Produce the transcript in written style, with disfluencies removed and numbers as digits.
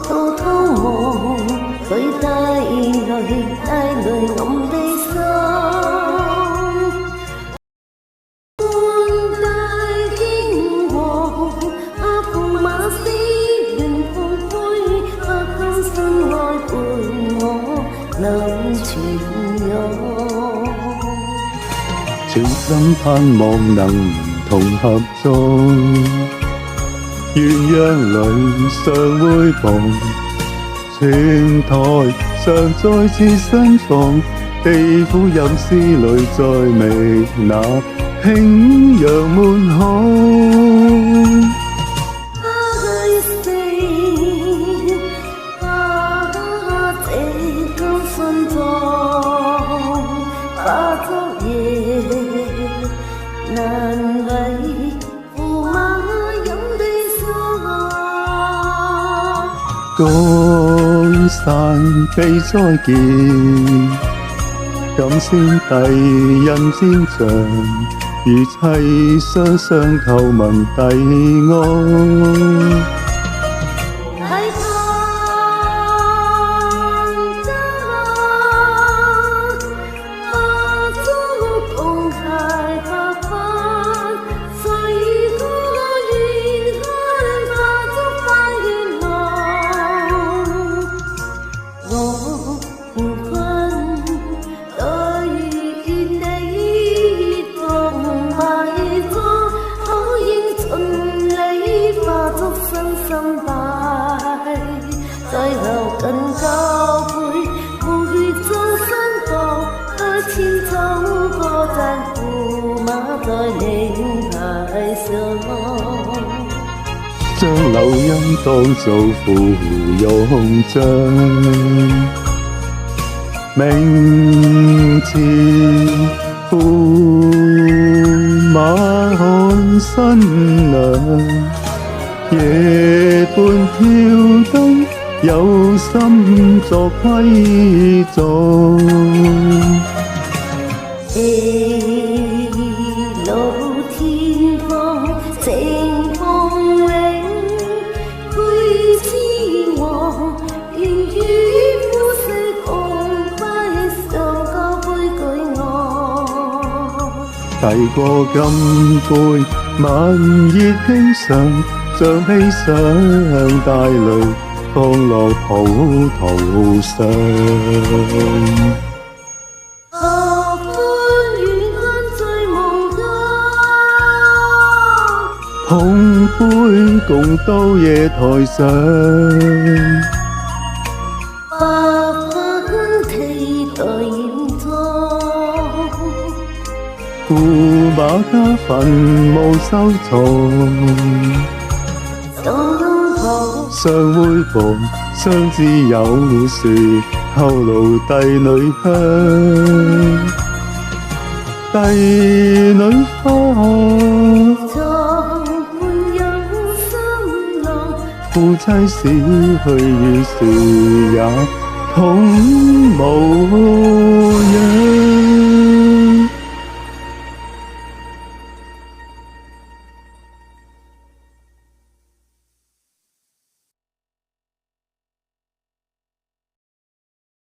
到蒼茫，佢帶淚暗地心。半大英皇，驸馬思源蓬灰，今生愛伴我能全用。全心盼望能同合作，鴛鴦裏常會逢，泉台上再次新放，地府陰司裏再未那慶陽滿腔。化作夜難為驸馬飲地沙，該散悲再見，感先帝印天象，如妻雙雙叩問帝安。在流近交配，每周身度千秋歌讚驸馬在令牌上，將柳蔭當做芙蓉帳，明前驸馬看新娘，夜半挑燈有心作歸狀。地老天荒晴風永，配之王願與夫婿共揮上交杯舉案。遞過金杯晚熱輕上，像披上大淚放落葡萄上。何歡與歡醉夢間，碰杯共到夜台上，百分期待染妝，驸馬家墳墓收藏。相會逢，相知有時，後路帝女香，帝女花。床伴有心郎，夫妻死去與時也同無恙。